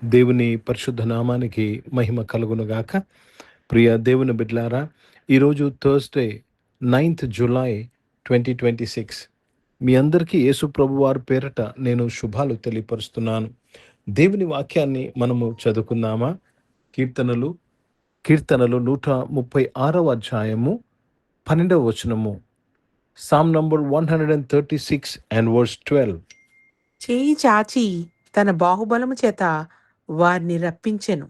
దేవుని పరిశుద్ధ నామానికి మహిమ కలుగునుగాక. ప్రియ దేవుని బిడ్లారా, ఈరోజు థర్స్డే 9th జూలై 2026. మీ అందరికీ యేసు ప్రభు వారి పేరట నేను శుభాలు తెలియపరుస్తున్నాను. దేవుని వాక్యాన్ని మనము చదువుకుందామా? కీర్తనలు 136 అధ్యాయము 12వ వచనము. Sam number 136 and verse 12. చేయి చాచి తన బాహుబలము చేత వారిని రప్పించెను.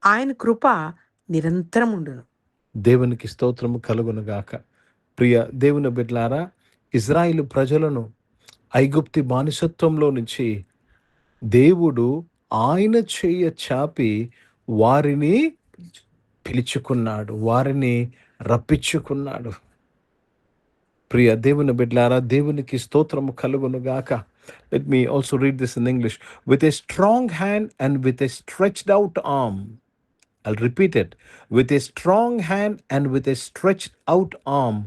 ఆయన కృప నిరంతరముండును. దేవునికి స్తోత్రము కలుగునుగాక. ప్రియ దేవుని బిడ్లారా, ఇజ్రాయిలు ప్రజలను ఐగుప్తి బానిసత్వంలో నుంచి దేవుడు ఆయన చెయ్య చాపి వారిని పిలుచుకున్నాడు, వారిని రప్పించుకున్నాడు. ప్రియ దేవుని బిడ్లారా, దేవునికి స్తోత్రము కలుగునుగాక. Let me also read this in English. With a strong hand and with a stretched out arm. I'll repeat it. With a strong hand and with a stretched out arm,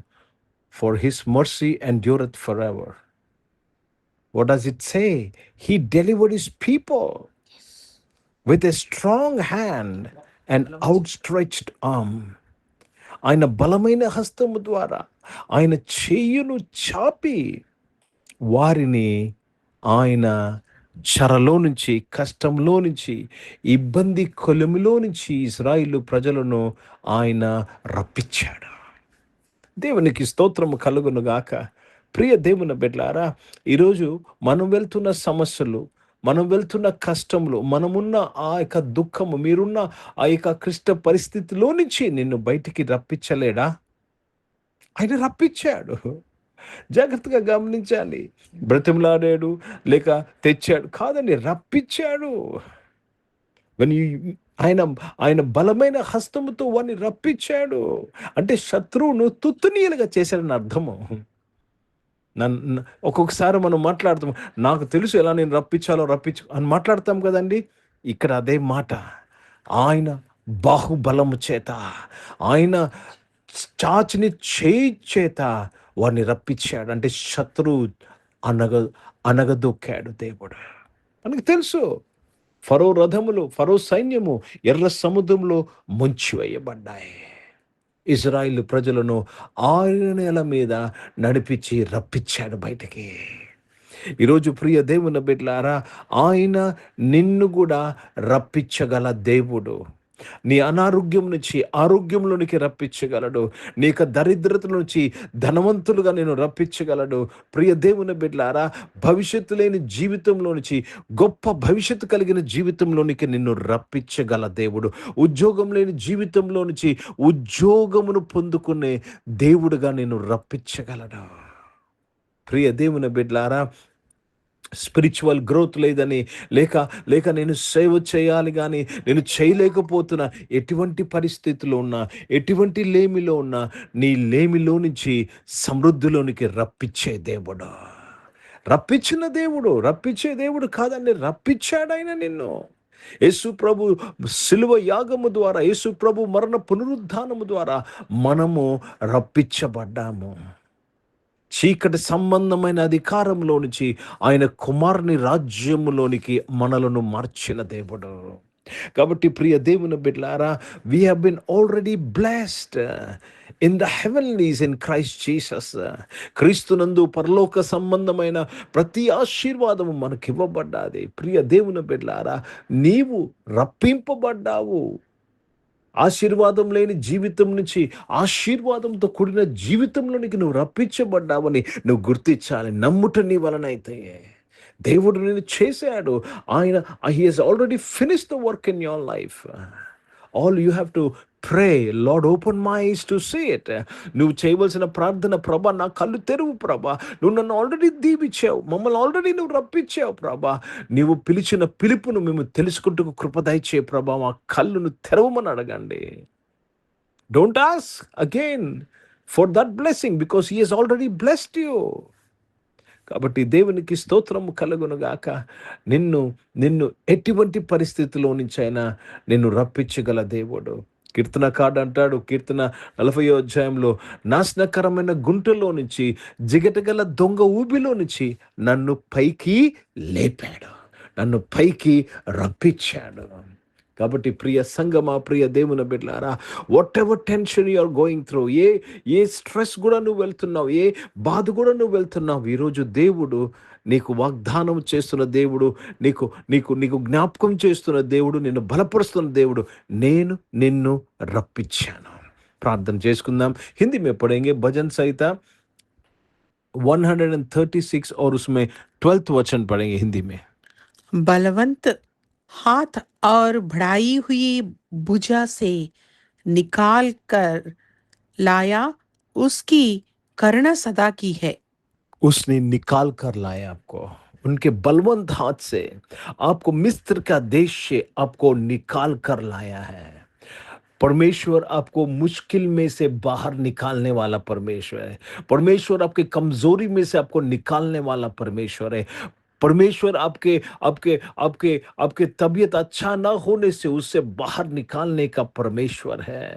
for his mercy endureth forever. What does it say? He delivered his people with a strong hand and outstretched arm. ఆయన బలమైన హస్తము ద్వారా ఆయన చెయ్యును చాపి వారిని ఆయన చెరలో నుంచి, కష్టంలో నుంచి, ఇబ్బంది కొలిమిలో నుంచి ఇశ్రాయేలు ప్రజలను ఆయన రప్పించాడు. దేవునికి స్తోత్రము కలుగునుగాక. ప్రియ దేవుని బిడ్డలారా, ఈరోజు మనం వెళ్తున్న సమస్యలు, మనం వెళ్తున్న కష్టములు, మనమున్న ఆ యొక్క దుఃఖము, మీరున్న ఆ యొక్క క్లిష్ట పరిస్థితిలో నుంచి నిన్ను బయటికి రప్పించలేడా? ఆయన రప్పించాడు. జాగ్రత్తగా గమనించాలి. బ్రతిమలాడాడు లేక తెచ్చాడు కాదండి, రప్పించాడు. ఆయన బలమైన హస్తముతో వాడిని రప్పించాడు. అంటే శత్రువును తుత్తునీయులుగా చేశాడని అర్థము. ఒక్కొక్కసారి మనం మాట్లాడతాం, నాకు తెలుసు ఎలా నేను రప్పించాలో అని మాట్లాడతాం కదండి. ఇక్కడ అదే మాట. ఆయన బాహుబలము చేత, ఆయన చాచిని చేయి చేత వారిని రప్పించాడు. అంటే శత్రువు అనగదొక్కాడు దేవుడు. మనకు తెలుసు, ఫరో రథములు, ఫరో సైన్యము ఎర్ర సముద్రంలో ముంచివేయబడ్డాయి. ఇజ్రాయిల్ ప్రజలను 6 నెలల మీద నడిపించి రప్పించాడు బయటికి. ఈరోజు ప్రియ దేవుని బిడ్డలారా, ఆయన నిన్ను కూడా రప్పించగల దేవుడు. నీ అనారోగ్యం నుంచి ఆరోగ్యంలోనికి రప్పించగలడు. నీ యొక్క దరిద్రత నుంచి ధనవంతులుగా నేను రప్పించగలడు. ప్రియ దేవుని బిడ్డలారా, భవిష్యత్తు లేని జీవితంలో నుంచి గొప్ప భవిష్యత్తు కలిగిన జీవితంలోనికి నిన్ను రప్పించగల దేవుడు. ఉద్యోగం లేని జీవితంలో నుంచి ఉద్యోగమును పొందుకునే దేవుడుగా నేను రప్పించగలడు. ప్రియ దేవుని బిడ్డలారా, స్పిరిచువల్ గ్రోత్ లేదని లేక నేను సేవ చేయాలి కానీ నేను చేయలేకపోతున్నా, ఎటువంటి పరిస్థితిలో ఉన్నా, ఎటువంటి లేమిలో ఉన్నా, నీ లేమిలో నుంచి సమృద్ధిలోనికి రప్పించే దేవుడు. రప్పించే దేవుడు కాదండి, రప్పించాడు ఆయన నిన్ను. యేసు ప్రభు సిలువ యాగము ద్వారా, యేసు ప్రభు మరణ పునరుద్ధానము ద్వారా మనము రప్పించబడ్డాము. చీకటి సంబంధమైన అధికారంలో నుంచి ఆయన కుమారుని రాజ్యములోనికి మనలను మార్చిన దేవుడు. కాబట్టి ప్రియ దేవుని బిడ్డలారా, we have been already blessed in the heavenlies in Christ Jesus. క్రీస్తునందు పరలోక సంబంధమైన ప్రతి ఆశీర్వాదము మనకి ఇవ్వబడ్డాది. ప్రియ దేవుని బిడ్డలారా, నీవు రప్పింపబడ్డావు. ఆశీర్వాదం లేని జీవితం నుంచి ఆశీర్వాదంతో కూడిన జీవితంలోనికి నువ్వు రప్పించబడ్డావని నువ్వు గుర్తించాలి. నమ్ముట నీ వలనైతే దేవుడు నేను చేశాడు. ఆయన he has already finished the work in your life. All you have to pray, Lord open my eyes to see it. నువ్వు చేయవలసిన ప్రార్థన, ప్రభా నా కళ్ళు తెరువు ప్రభా, నువ్వు నన్ను ఆల్రెడీ దీవించావు, మమ్మల్ని ఆల్రెడీ నువ్వు రప్పించావు ప్రభా, నీవు పిలిచిన పిలుపును మేము తెలుసుకుంటూ కృప దయచే ప్రభా, మా కళ్ళును తెరవమని అడగండి. Don't ask again for that blessing because he he's already blessed you. కాబట్టి దేవునికి స్తోత్రము కలుగునుగాక. నిన్ను ఎటువంటి పరిస్థితిలో నుంచి అయినా నిన్ను రప్పించగల దేవుడు. కీర్తనకారుడు అంటాడు, కీర్తన 40వ అధ్యాయంలో, నాశనకరమైన గుంటలో నుంచి, జిగటగల దొంగ ఊబిలో నుంచి నన్ను పైకి లేపాడు, నన్ను పైకి రప్పించాడు. కాబట్టి ప్రియ సంగమా, ప్రియ దేవుని బిడ్డలారా, whatever tension you are going through, ఏ స్ట్రెస్ కూడా నువ్వు వెళ్తున్నావు, ఏ బాధ కూడా నువ్వు వెళ్తున్నావు, ఈరోజు దేవుడు నీకు వాగ్దానం చేస్తున్న దేవుడు, నీకు నీకు నీకు జ్ఞాపకం చేస్తున్న దేవుడు, నిన్ను బలపరుస్తున్న దేవుడు, నేను నిన్ను రప్పించాను. ప్రార్థన చేసుకుందాం. హిందీ में पढ़ेंगे भजन संहिता 136 और उसमें 12th वचन पढ़ेंगे हिंदी में। बलवंत हाथ और बढ़ाई हुई भुजा से निकाल कर लाया, उसकी करुणा सदा की है। उसने निकाल कर लाया आपको, उनके बलवंत हाथ से आपको मिस्र का देश से आपको निकाल कर लाया है। परमेश्वर आपको मुश्किल में से बाहर निकालने वाला परमेश्वर है। परमेश्वर आपके कमजोरी में से आपको निकालने वाला परमेश्वर है। परमेश्वर आपके आपके आपके आपके तबीयत अच्छा ना होने से उससे बाहर निकालने का परमेश्वर है।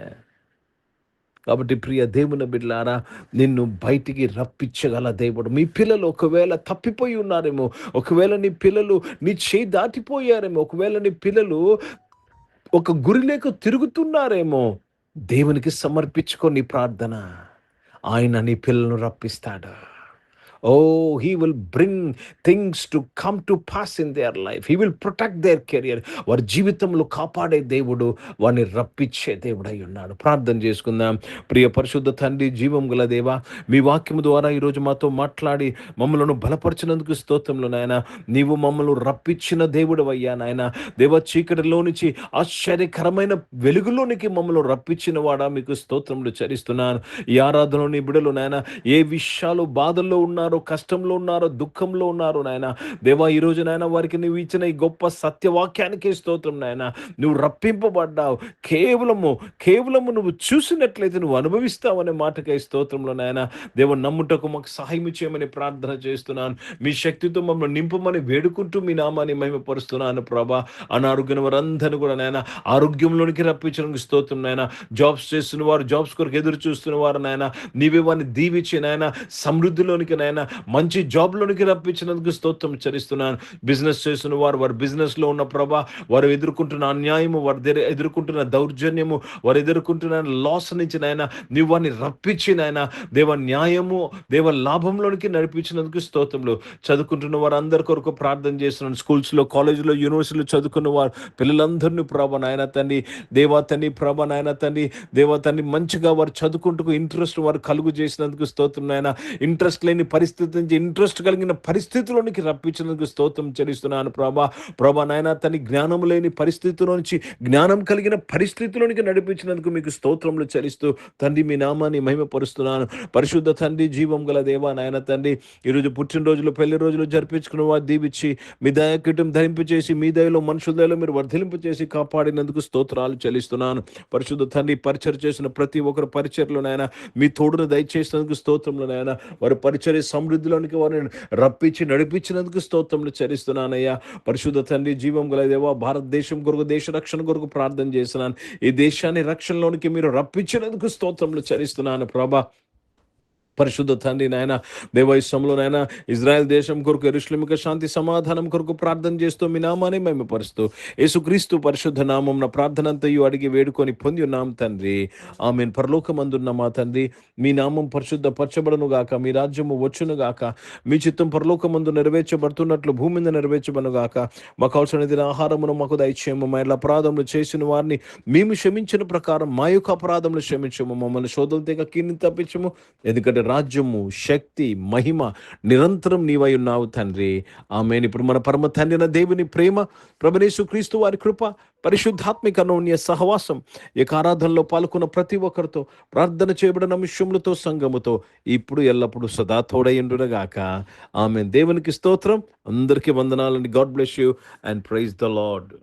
కాబట్టి ప్రియ దేవుని బిడ్డలారా, నిన్ను బయటికి రప్పించగల దేవుడు. మీ పిల్లలు ఒకవేళ తప్పిపోయి ఉన్నారేమో, ఒకవేళ నీ పిల్లలు నీ చేయి దాటిపోయారేమో, ఒకవేళ నీ పిల్లలు ఒక గురిలేక తిరుగుతున్నారేమో, దేవునికి సమర్పించుకో నీ ప్రార్థన. ఆయన నీ పిల్లలను రప్పిస్తాడు. Oh, he will bring things to come to pass in their life. He will protect their career. వారి జీవితంలో కాపాడే దేవుడు, వారిని రప్పించే దేవుడై ఉన్నాడు. ప్రార్థన చేసుకుందాం. ప్రియ పరిశుద్ధ తండ్రి, జీవం గల దేవా, మీ వాక్యము ద్వారా ఈరోజు మాతో మాట్లాడి మమ్మలను బలపరిచినందుకు స్తోత్రములు నాయన. నీవు మమ్మల్ని రప్పించిన దేవుడు అయ్యా నాయన. దేవ, చీకటిలో నుంచి ఆశ్చర్యకరమైన వెలుగులోనికి మమ్మల్ని రప్పించిన వాడా, మీకు స్తోత్రములు చెల్లిస్తున్నాను. ఈ ఆరాధనలోని బిడ్డలు నాయన, ఏ విషయాలు బాధల్లో ఉన్నారో, కష్టంలో ఉన్నారో, దుఃఖంలో ఉన్నారో నాయన, దేవా, ఈ రోజు నాయన వారికి నువ్వు ఇచ్చిన ఈ గొప్ప సత్యవాక్యానికి స్తోత్రం నాయన. నువ్వు రప్పింపబడ్డావు, కేవలము నువ్వు చూసినట్లయితే నువ్వు అనుభవిస్తావనే మాటకై స్తోత్రంలో నాయన. దేవ, నమ్ముటకు మాకు సహాయం చేయమని ప్రార్థన చేస్తున్నాను. మీ శక్తితో మమ్మల్ని నింపమని వేడుకుంటూ మీ నామాన్ని మహిమపరుస్తున్నాను ప్రభా. అనారోగ్యం వారందరినీ కూడా నాయన ఆరోగ్యంలోనికి రప్పించడానికి స్తోత్రం నాయన. జాబ్స్ చేస్తున్న వారు, జాబ్స్ కొరకు ఎదురు చూస్తున్న వారు నాయన, నీవే వారిని దీవించి నాయన సమృద్ధిలోనికి నాయన మంచి జాబ్లోనికి రప్పించినందుకు స్తోత్రం చెల్లిస్తున్నాను. బిజినెస్ చేస్తున్న వారు, వారి బిజినెస్ లో ఉన్న ప్రభా, వారు ఎదుర్కొంటున్న అన్యాయము, వారు ఎదుర్కొంటున్న దౌర్జన్యము, వారు ఎదుర్కొంటున్న లాస్ నుంచి నాయన నీవు వారిని రప్పించి నాయన దేవ న్యాయము, దేవ లాభంలోనికి నడిపించినందుకు స్తోత్రములు. చదువుకుంటున్న వారు అందరి కొరకు ప్రార్థన చేస్తున్నాను. స్కూల్స్ లో, కాలేజీలో, యూనివర్సిటీలో చదువుకున్న వారు పిల్లలందరినీ ప్రభా నాయన తండ్రి, దేవా తండ్రి, ప్రభా నాయన తండ్రి, దేవా తండ్రి, మంచిగా వారు చదువుకుంటూ ఇంట్రెస్ట్ వారు కలుగు చేసినందుకు స్తోత్రం నాయన. ఇంట్రెస్ట్ లేని పరిస్థితి నుంచి ఇంట్రెస్ట్ కలిగిన పరిస్థితిలోనికి రప్పించినందుకు స్తోత్రం చెల్లిస్తున్నాను ప్రభా నాయన తండ్రి. జ్ఞానం లేని పరిస్థితిలో నుంచి జ్ఞానం కలిగిన పరిస్థితిలోనికి నడిపించినందుకు మీకు స్తోత్రములు చెల్లిస్తూ తండ్రి మీ నామాన్ని మహిమపరుస్తున్నాను. పరిశుద్ధ తండ్రి, జీవం గల దేవా నాయన తండ్రి, ఈరోజు పుట్టినరోజులు, పెళ్లి రోజులు జరిపించుకున్న వారు దీవించి మీ దయకిటం ధరింపచేసి, మీ దయలో మనుషుల దయలో మీరు వర్ధిలింపచేసి కాపాడినందుకు స్తోత్రాలు చెల్లిస్తున్నాను. పరిశుద్ధ తండ్రి, పరిచయం చేసిన ప్రతి ఒక్కరు పరిచర్లో నాయన మీ తోడును దయచేసినందుకు స్తోత్రములు నాయన. వారి పరిచర్య సమృద్ధిలోనికి వారిని రప్పించి నడిపించినందుకు స్తోత్రములు చెల్లిస్తున్నానయ్యా. పరిశుద్ధ తండ్రి, జీవం గల దేవా, భారతదేశం కొరకు, దేశ రక్షణ కొరకు ప్రార్థన చేస్తున్నాను. ఈ దేశాన్ని రక్షణలోనికి మీరు రప్పించినందుకు స్తోత్రములు చెల్లిస్తున్నాను ప్రభా. పరిశుద్ధ తండ్రి నాయన, దేవైశ్వంలో నాయన ఇజ్రాయెల్ దేశం కొరకు, యెరూషలేముకు శాంతి సమాధానం కొరకు ప్రార్థన చేస్తూ మీ నామాన్ని మహిమపరుస్తూ యేసుక్రీస్తు పరిశుద్ధ నామం ప్రార్థన అంతయు అడిగి వేడుకొని పొంది ఉన్నాం తండ్రి, ఆమేన్. పరలోకమందున్న మా తండ్రి, మీ నామం పరిశుద్ధ పరచబడును గాక, మీ రాజ్యము వచ్చును గాక, మీ చిత్తం పరలోకమందు నెరవేర్చబడుతున్నట్లు భూమి మీద నెరవేర్చబడును గాక. మాకు అవసరమైన ఆహారమును మాకు దయచేయము. మా ఇలా అపరాధములు చేసిన వారిని మేము క్షమించిన ప్రకారం మా యొక్క అపరాధములు క్షమించము. మమ్మల్ని శోధన తెగ కీడును తప్పించము. ఎందుకంటే రాజ్యము, శక్తి, మహిమ నిరంతరం నీవై ఉన్నావు తండ్రి, ఆమేన్. ఇప్పుడు మన పరమ తండ్రి అయిన దేవుని ప్రేమ, ప్రభువైన యేసుక్రీస్తు వారి కృప, పరిశుద్ధాత్మిక అన్యోన్య సహవాసం ఈ ఆరాధనలో పాల్గొన్న ప్రతి ఒక్కరితో, ప్రార్థన చేయబడిన విషయములతో, సంఘముతో ఇప్పుడు ఎల్లప్పుడు సదా తోడైయుండునుగాక, ఆమేన్. దేవునికి స్తోత్రం. అందరికీ వందనాలండి. God bless you and praise the lord.